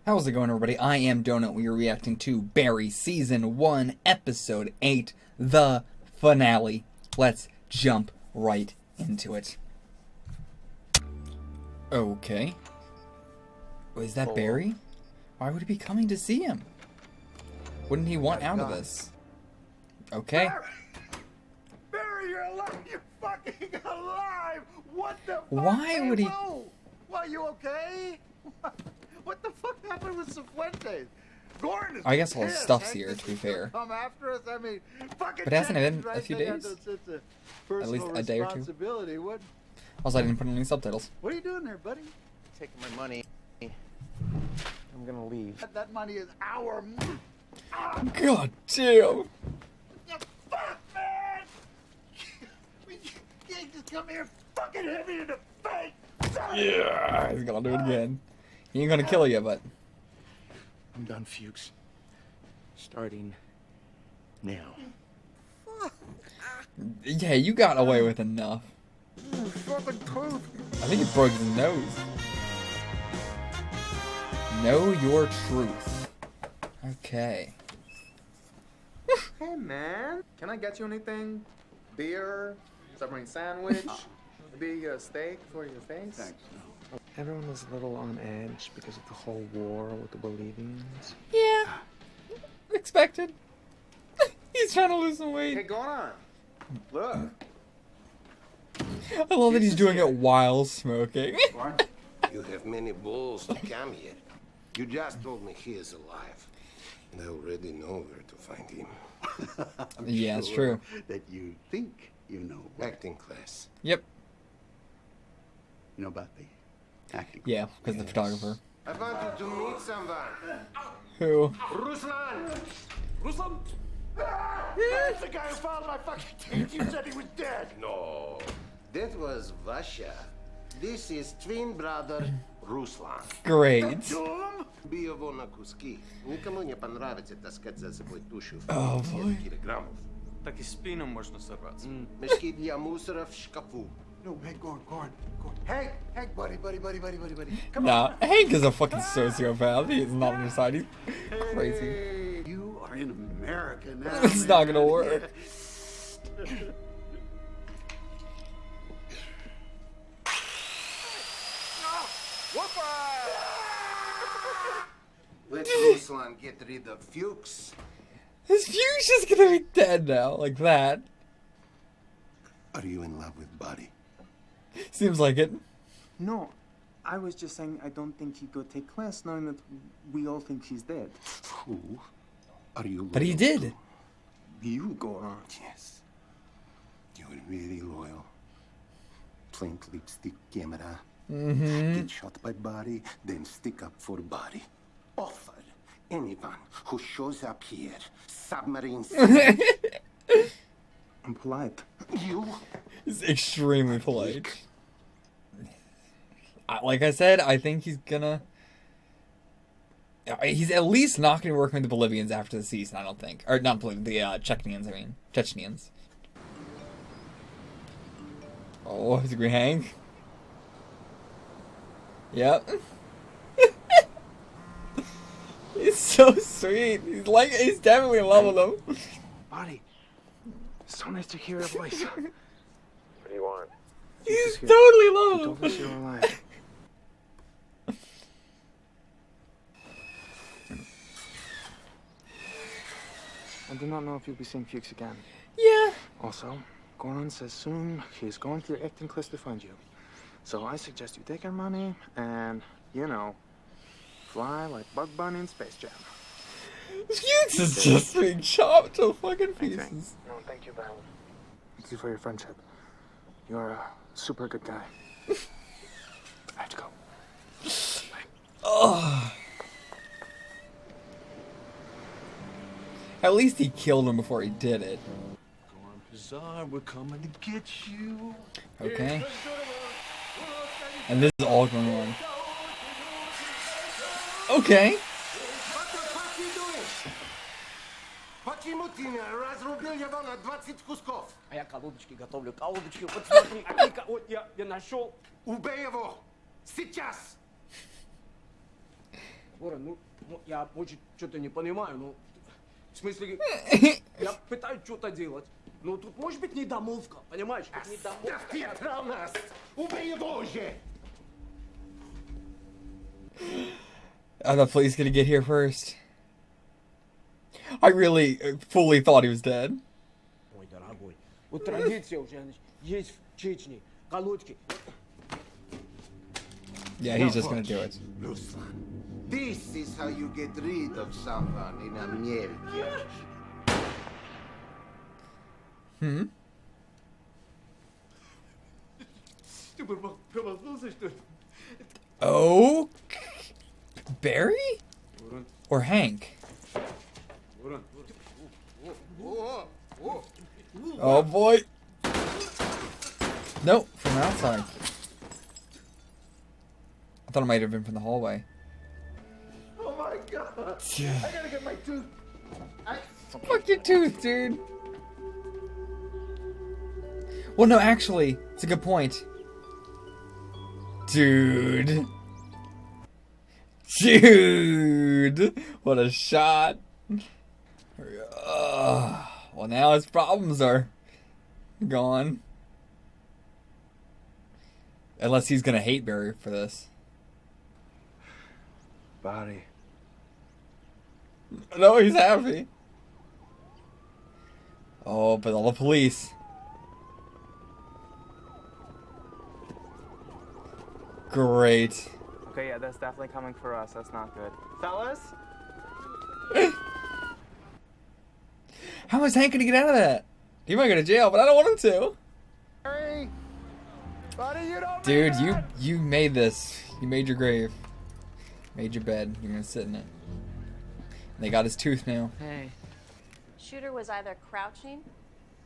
How's it going, everybody? I am Donut. We are reacting to Barry Season 1, Episode 8, the finale. Let's jump right into it. Okay. Is that Barry? Why would he be coming to see him? Wouldn't he want out of this? Okay. Barry, you're alive! You're fucking alive! What the fuck? Why would he... Whoa. Are you okay? What the fuck happened with Cifuentes? Gordon is I guess all his pissed. stuff's Hank here, thinks to be he's gonna fair. Come after us? I mean, fucking But hasn't it Janice, been a right? few They have days? At least a day or two. What Also, I didn't put any subtitles. are you doing there, buddy? Taking my money. I'm gonna leave. That money is our money. God damn! You fuck, man! You can't just come here and fucking hit me in the face! Yeah, he's gonna do it again. He ain't gonna kill you, but... I'm done, Fuchs. Starting now. Yeah, you got away with enough. Fucking proof. I think he broke his nose. Know your truth. Okay. Hey man, can I get you anything? Beer, submarine sandwich, maybe a steak for your face? Thanks. Everyone was a little on edge because of the whole war with the Bolivians. Yeah. Expected. He's trying to lose some Hey, weight. go on. Look. I love that he's doing it while smoking. You have many balls to come here. You just told me he is alive. And I already know where to find him. Yeah, it's true. That you think you know. Acting class. Yep. You know about the acting. Yeah, because the photographer. I wanted to meet someone. Who? Ruslan! Ruslan? That's the guy who found my fucking teeth. You said he was dead. No. That was Vasha. This is twin brother Ruslan. Great. Doom? Би его на куски. Никому не понравится таскать за собой тушу в Oh, 50 boy. килограммов. Так и спину можно сорваться. Мешки для мусора в шкафу. No, hey, Gordon. Hey, buddy. Come Nah, Hank is a fucking sociopath. He is not on your side. He's crazy. Hey, you are in America now. It's not gonna work. Let Ruslan get rid of Fuchs. His future's gonna be dead now, like that. Are you in love with Buddy? Seems like it. No, I was just saying I don't think he'd go take class knowing that we all think he's dead. Who are you? But he loyal did. to? You go on. Yes. You were really loyal. Plain lipstick camera. Get shot by Buddy, then stick up for Buddy. Offer anyone who shows up here submarines. I'm polite. You? He's extremely polite. Like I said, I think he's gonna... He's at least not gonna work with the Bolivians after the season, I don't think. Or not Bolivians, the Chechenians, I mean. Chechenians. Oh, is it Hank? Yep. He's so sweet. He's definitely in love with him. Buddy, so nice to hear your voice. What do you want? He's here. totally You in love told with us him. you were alive. I do not know if you'll be seeing Fuchs again. Yeah. Also, Goran says soon he's going to your acting class to find you. So I suggest you take our money and, you know, fly like Bug Bunny in Space Jam. Fuchs is just being chopped to fucking Thanks, Hank. pieces. No, thank you, Ben. Thank you for your friendship. You're a super good guy. I have to go. Ugh. At least he killed him before he did it. Bizarre, we're coming to get you. Okay. And this is all going on. Okay. What the fuck you doing? Почему ты не разрубил его на 20 кусков? А я колодочки готовлю, колодочки. Вот смотри, Акика, вот я нашел. Убей его! Сейчас! Ворон, ну, я очень что-то не понимаю, ну, в смысле, я пытаюсь что-то делать. Ну, тут может быть недомолвка, понимаешь? Тут недомолвка. Театрал нас! Убей его уже! Are the police gonna get here first? I really fully thought he was dead. Мой дорогой, вот традиция уже есть в Чечне, колодки. Yeah, he's just gonna do it. Ruslan, this is how you get rid of someone in America. Ты промахнулся, что ли? Oh, Barry or Hank? Ворон, Oh boy! Nope, from outside. I thought it might have been from the hallway. Oh my god! I gotta get my tooth. Fuck your tooth, dude. Well, no, actually, it's a good point. Dude. Dude! What a shot. Well, now his problems are gone. Unless he's gonna hate Barry for this. Body. No, he's happy. Oh, but all the police. Great. Okay, yeah, that's definitely coming for us. That's not good. Fellas? How is Hank gonna get out of that? He might go to jail, but I don't want him to. Hey! Buddy, you don't Dude, you made this. You made your grave. Made your bed. You're gonna sit in it. And they got his tooth now. Hey. Shooter was either crouching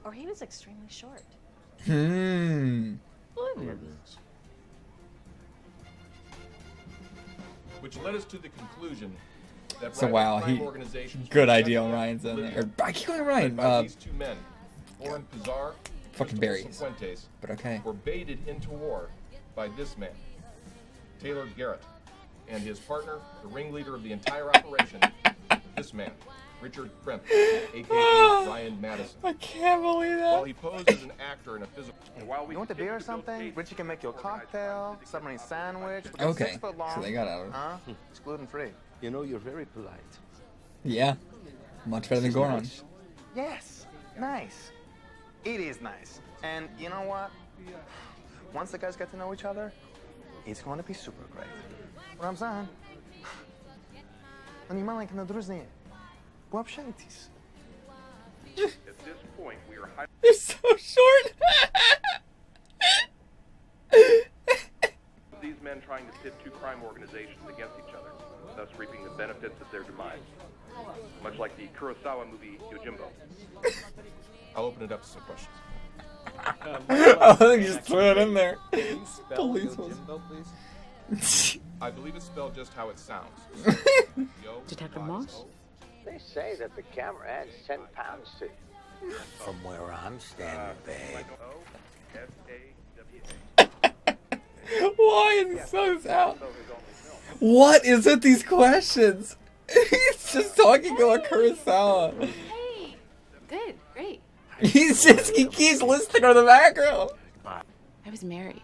or he was extremely short. Which led us to the conclusion that So wow, crime organizations good were idea on set up, Ryan's in led there. I keep going Ryan. by these two men, Oren Pizar, Fucking Cristobal berries. Cifuentes, But okay. were baited into war by this man, Taylor Garrett, and his partner, the ringleader of the entire operation, this man, Richard Krimp, aka Ryan Madison. I can't believe While that. he posed as an actor in a physical. You want a beer or something? Richie can make you a cocktail, submarine sandwich. Okay, 6 foot long. so they got out of it. Huh? It's gluten free. You know, you're very polite. Yeah. Much better than Goron. Yes, nice. It is nice. And you know what? Once the guys get to know each other, it's going to be super great. Рамзан, они маленькие, но друзья. Вы общаетесь? At this point, we are highly You're so short. these men trying to pit two crime organizations against each other, thus reaping the benefits of their demise. Much like the Kurosawa movie Yojimbo. I'll open it up to some questions. I think just throw it in there. Police was. I believe it's spelled just how it sounds. Detective Moss? They say that the camera adds 10 pounds to you. From where I'm standing, babe. Why is so out? What is with these questions? He's just talking about Kurosawa. Hey! Good, great. He keeps listening to the background. I was married.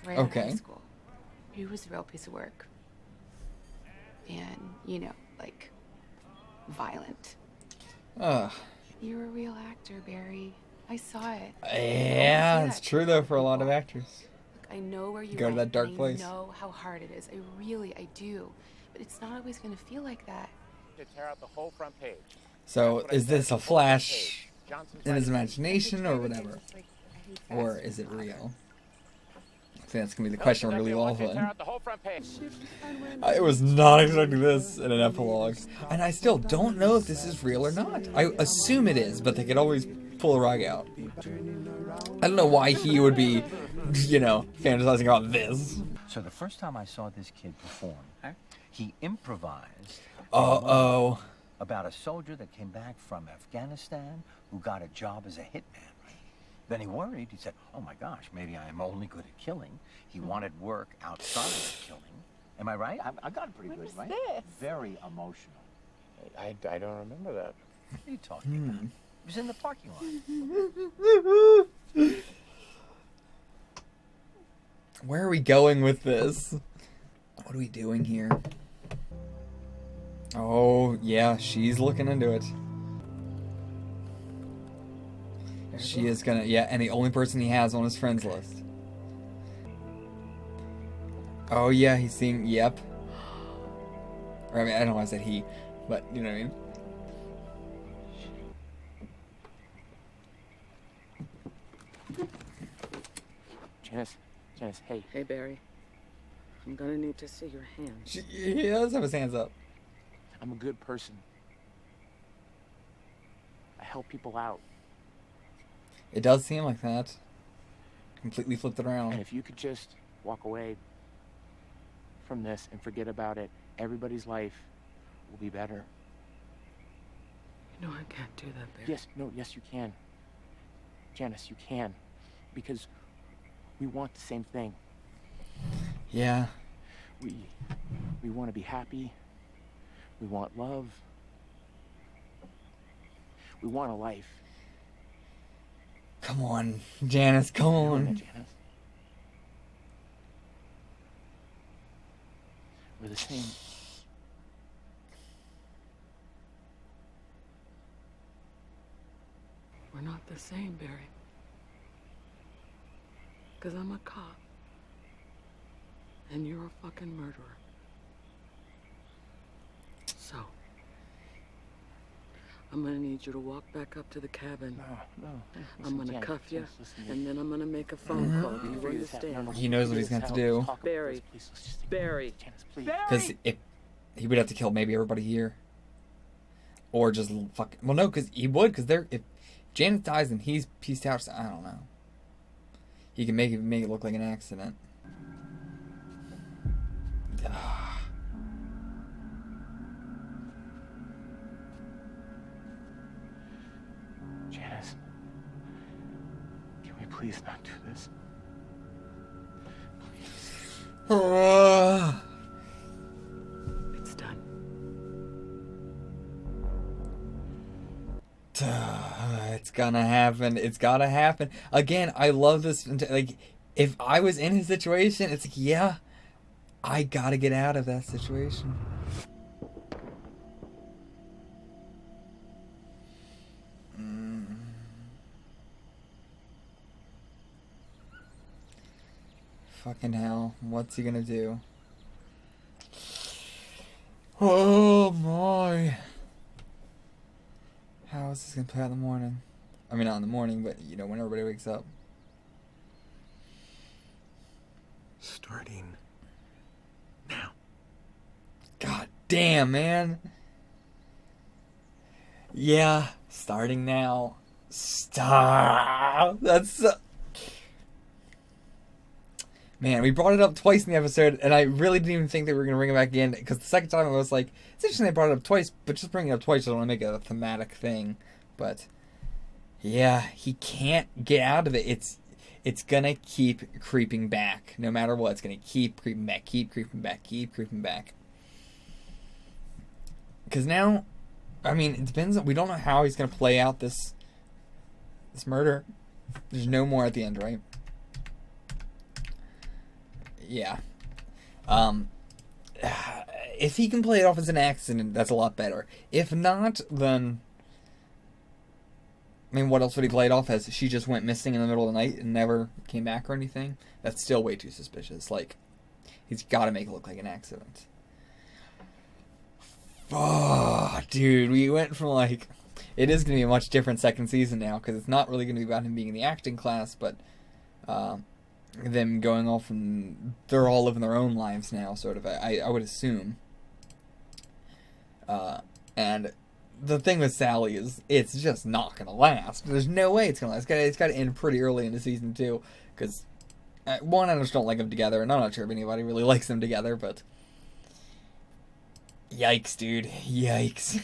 Right out of high school. It was a real piece of work. And, you know, like, violent. Ugh. You're a real actor, Barry. I saw it. Yeah, it's true though for a lot of actors. I know where you go to that dark and place. I know how hard it is. I do. But it's not always going to feel like that. To tear out the whole front page. So is this a flash in his imagination or whatever? Or is it real? I think that's going to be the question we're really all in. I was not expecting this in an epilogue. And I still don't know if this is real or not. I assume it is, but they could always pull a rug out. I don't know why he would be, you know, fantasizing about this. So the first time I saw this kid perform, he improvised about a soldier that came back from Afghanistan who got a job as a hitman. Then he worried. He said, oh my gosh, maybe I am only good at killing. He wanted work outside of killing. Am I right? I got it pretty When good, was right? this? Very emotional. I don't remember that. What are you talking about? It was in the parking lot. Where are we going with this? What are we doing here? Oh, yeah, she's looking into it. She is gonna, yeah, and the only person he has on his friends list. Oh, yeah, he's seeing, yep. Or, I mean, I don't know why I said he, but you know what I mean? Janice, hey. Hey, Barry. I'm gonna need to see your hands. He does have his hands up. I'm a good person. I help people out. It does seem like that. Completely flipped it around. And if you could just walk away from this and forget about it, everybody's life will be better. You know I can't do that, Barry. Yes, you can. Janice, you can. Because we want the same thing. Yeah. We want to be happy. We want love. We want a life. Come on, Janice, come on. Janice. We're the same. We're not the same, Barry. Because I'm a cop. And you're a fucking murderer. So, I'm gonna need you to walk back up to the cabin. No. I'm gonna cuff you, and then I'm gonna make a phone call. Do you understand? He knows what he's going to do. Barry. Barry. Because if he would have to kill maybe everybody here. Or just fuck. Well, no, because he would. Because if Janice dies and he's pieced out, I don't know. He can make it look like an accident. Janice, can we please not do this? It's done. It's gonna happen. It's gotta happen. Again, I love this. Like, if I was in his situation, it's like, yeah, I gotta get out of that situation. Fucking hell. What's he gonna do? Oh my. How is this gonna play out in the morning? I mean, not in the morning, but you know, when everybody wakes up. Starting now. God damn, man. Yeah, starting now. Stop. That's man, we brought it up twice in the episode, and I really didn't even think they were going to bring it back in, because the second time I was like, it's interesting they brought it up twice, but just bringing it up twice, I don't want to make it a thematic thing. But yeah, he can't get out of it. It's going to keep creeping back. No matter what, it's going to keep creeping back, keep creeping back, keep creeping back. Because now, I mean, it depends. We don't know how he's going to play out this murder. There's no more at the end, right? Yeah. If he can play it off as an accident, that's a lot better. If not, then I mean, what else would he play it off as? She just went missing in the middle of the night and never came back or anything? That's still way too suspicious. Like, he's got to make it look like an accident. Oh, dude, we went from like... It is going to be a much different second season now, because it's not really going to be about him being in the acting class, but them going off and they're all living their own lives now, sort of, I would assume. And the thing with Sally is, it's just not going to last. There's no way it's going to last. It's got to end pretty early into season 2, because, one, I just don't like them together, and I'm not sure if anybody really likes them together, but... Yikes, dude. Yikes.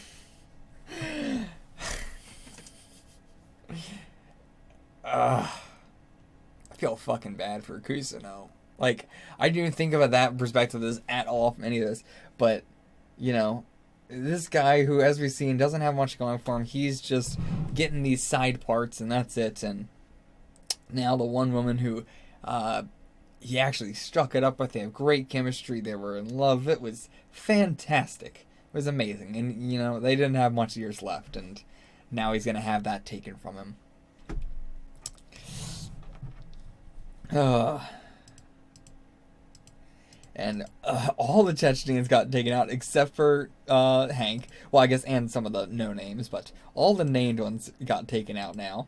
I feel fucking bad for Kusano. Like, I didn't even think about that perspective as at all from any of this. But, you know, this guy who, as we've seen, doesn't have much going for him, he's just getting these side parts, and that's it. And now the one woman who he actually struck it up with, they have great chemistry, they were in love, it was fantastic. It was amazing. And, you know, they didn't have much years left, and now he's going to have that taken from him. And all the Chechens got taken out except for Hank. Well, I guess, and some of the no-names, but all the named ones got taken out now.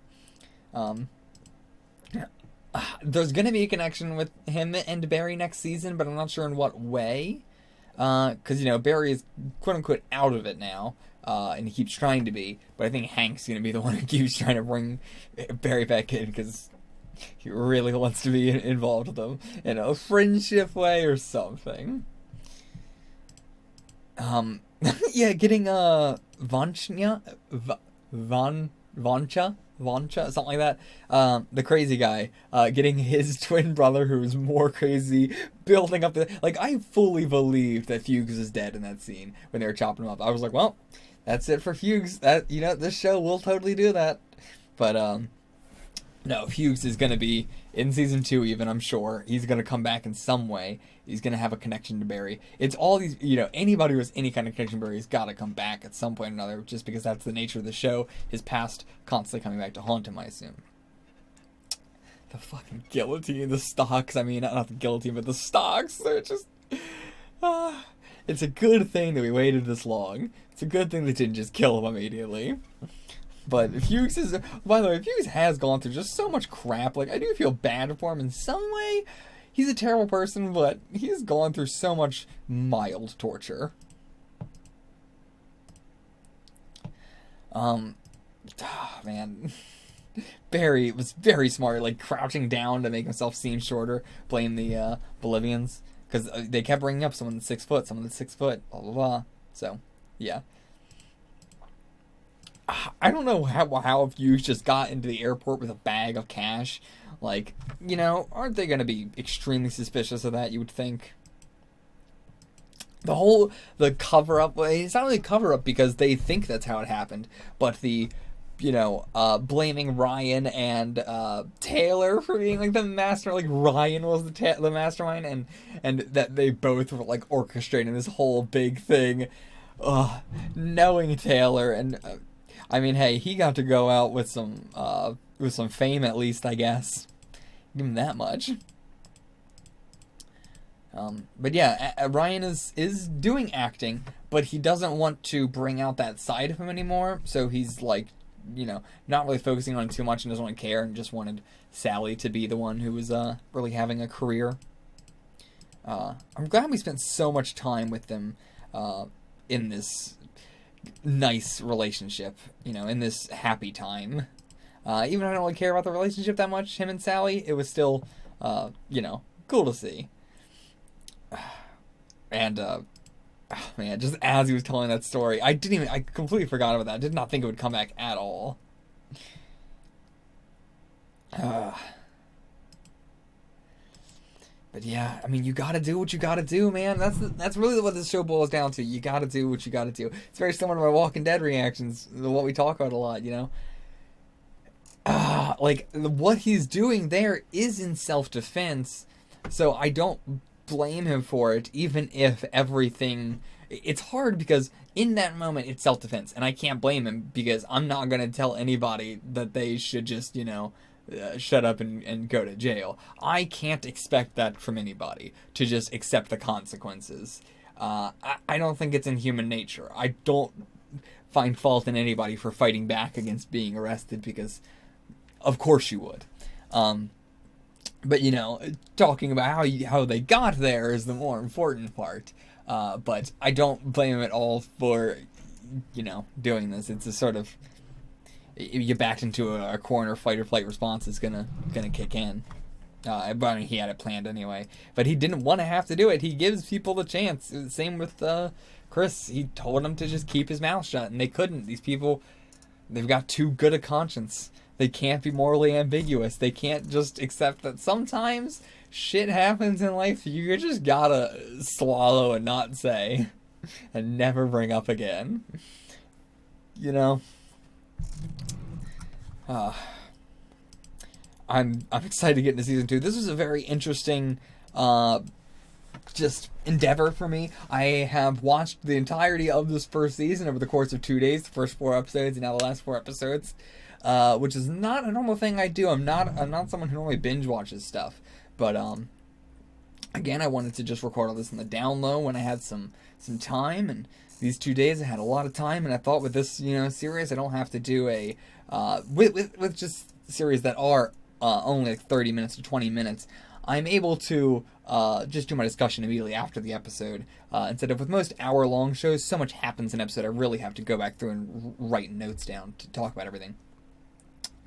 There's going to be a connection with him and Barry next season, but I'm not sure in what way. Because, you know, Barry is quote-unquote out of it now, and he keeps trying to be, but I think Hank's going to be the one who keeps trying to bring Barry back in, because he really wants to be involved with them in a friendship way or something. Yeah, getting Vancha, something like that. The crazy guy, getting his twin brother, who's more crazy, building up the... Like, I fully believed that Fuchs is dead in that scene when they were chopping him up. I was like, well, that's it for Fuchs. That, you know, this show will totally do that. But, no, Fuchs is going to be in season 2 even, I'm sure. He's going to come back in some way. He's going to have a connection to Barry. It's all these, you know, anybody who has any kind of connection to Barry has got to come back at some point or another, just because that's the nature of the show. His past constantly coming back to haunt him, I assume. The fucking guillotine, the stocks, I mean, not the guillotine, but the stocks, they're just... it's a good thing that we waited this long. It's a good thing they didn't just kill him immediately. But Fuchs is, by the way, Fuchs has gone through just so much crap. Like, I do feel bad for him in some way. He's a terrible person, but he's gone through so much mild torture. Man. Barry was very smart, like, crouching down to make himself seem shorter, playing the Bolivians. Because they kept bringing up someone that's 6 foot, someone that's 6 foot, blah, blah, blah. So, yeah. I don't know how Fuchs just got into the airport with a bag of cash. Like, you know, aren't they going to be extremely suspicious of that, you would think? The cover-up, it's not really a cover-up because they think that's how it happened, but the, you know, blaming Ryan and Taylor for being, like, the master, like, Ryan was the mastermind, and that they both were, like, orchestrating this whole big thing, knowing Taylor, and... I mean, hey, he got to go out with some fame at least, I guess. Give him that much. But yeah, Ryan is doing acting, but he doesn't want to bring out that side of him anymore. So he's like, you know, not really focusing on it too much and doesn't really care, and just wanted Sally to be the one who was really having a career. I'm glad we spent so much time with them in this nice relationship, you know, in this happy time. Even if I don't really care about the relationship that much, him and Sally, it was still, you know, cool to see. And, man, just as he was telling that story, I completely forgot about that. I did not think it would come back at all. But yeah, I mean, you gotta do what you gotta do, man. That's really what this show boils down to. You gotta do what you gotta do. It's very similar to my Walking Dead reactions, what we talk about a lot, you know? Like, what he's doing there is in self-defense, so I don't blame him for it, even if everything... It's hard because in that moment, it's self-defense, and I can't blame him because I'm not gonna tell anybody that they should just, you know... shut up and go to jail. I can't expect that from anybody, to just accept the consequences. I don't think it's in human nature. I don't find fault in anybody for fighting back against being arrested, because of course you would. But, you know, talking about how they got there is the more important part. But I don't blame him at all for, you know, doing this. It's a sort of... You backed into a corner, fight or flight response is gonna kick in. I mean, he had it planned anyway, but he didn't want to have to do it. He gives people the chance. Same with Chris. He told him to just keep his mouth shut, and they couldn't. These people, they've got too good a conscience. They can't be morally ambiguous. They can't just accept that sometimes shit happens in life you just gotta swallow and not say. And never bring up again. You know? I'm excited to get into season 2. This was a very interesting just endeavor for me. I have watched the entirety of this first season over the course of 2 days, the first 4 episodes and now the last 4 episodes, which is not a normal thing I do. I'm not someone who normally binge watches stuff, but again, I wanted to just record all this on the down low when I had some time, and these 2 days I had a lot of time, and I thought with this series I don't have to do a with just series that are only like 30 minutes to 20 minutes. I'm able to just do my discussion immediately after the episode, instead of with most hour-long shows, so much happens in an episode I really have to go back through and write notes down to talk about everything.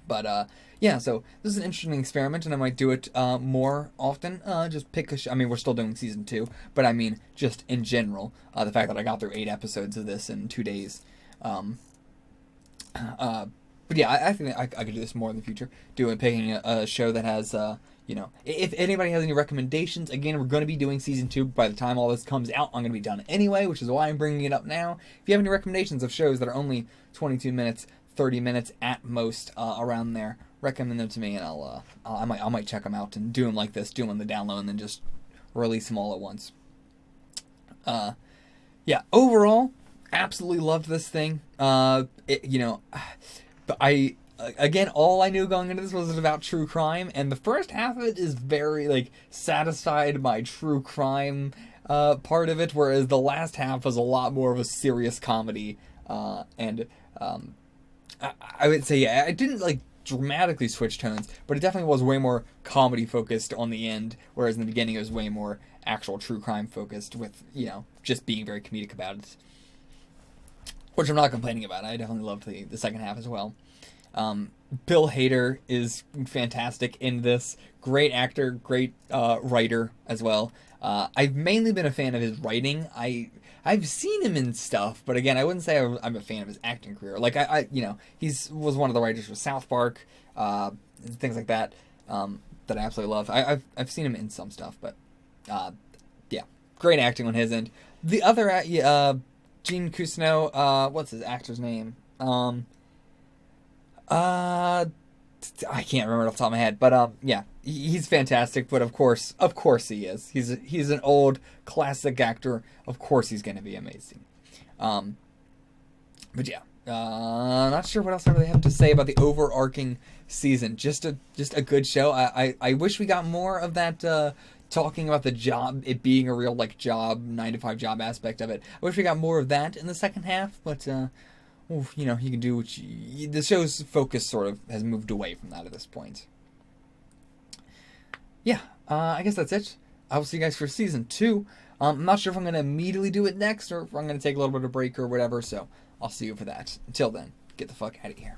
But yeah, so this is an interesting experiment, and I might do it more often. Just pick a I mean, we're still doing season 2, but I mean, just in general, the fact that I got through 8 episodes of this in 2 days. But yeah, I think I could do this more in the future. Picking a show that has, if anybody has any recommendations, again, we're going to be doing season 2 by the time all this comes out. I'm going to be done anyway, which is why I'm bringing it up now. If you have any recommendations of shows that are only 22 minutes, 30 minutes at most, around there, recommend them to me, and I might check them out and do them like this, do them on the down low, and then just release them all at once. Yeah, overall, absolutely loved this thing. But again, all I knew going into this was about true crime, and the first half of it is very, satisfied my true crime part of it, whereas the last half was a lot more of a serious comedy, and I would say, yeah, it didn't, dramatically switch tones, but it definitely was way more comedy-focused on the end, whereas in the beginning it was way more actual true crime-focused with, just being very comedic about it. Which I'm not complaining about. I definitely loved the second half as well. Bill Hader is fantastic in this. Great actor, great writer as well. I've mainly been a fan of his writing. I've seen him in stuff, but again, I wouldn't say I'm a fan of his acting career. He was one of the writers for South Park, things like that, that I absolutely love. I've seen him in some stuff, but yeah, great acting on his end. The other Gene Cousineau, what's his actor's name? I can't remember it off the top of my head, but yeah, he's fantastic. But of course he is. He's an old classic actor. Of course he's going to be amazing. But yeah, not sure what else I really have to say about the overarching season. Just a good show. I wish we got more of that. Talking about the job, it being a real job, 9-to-5 job aspect of it. I wish we got more of that in the second half, but you can do what the show's focus sort of has moved away from that at this point. Yeah, I guess that's it. I will see you guys for season 2. I'm not sure if I'm going to immediately do it next or if I'm going to take a little bit of a break or whatever, so I'll see you for that. Until then, get the fuck out of here.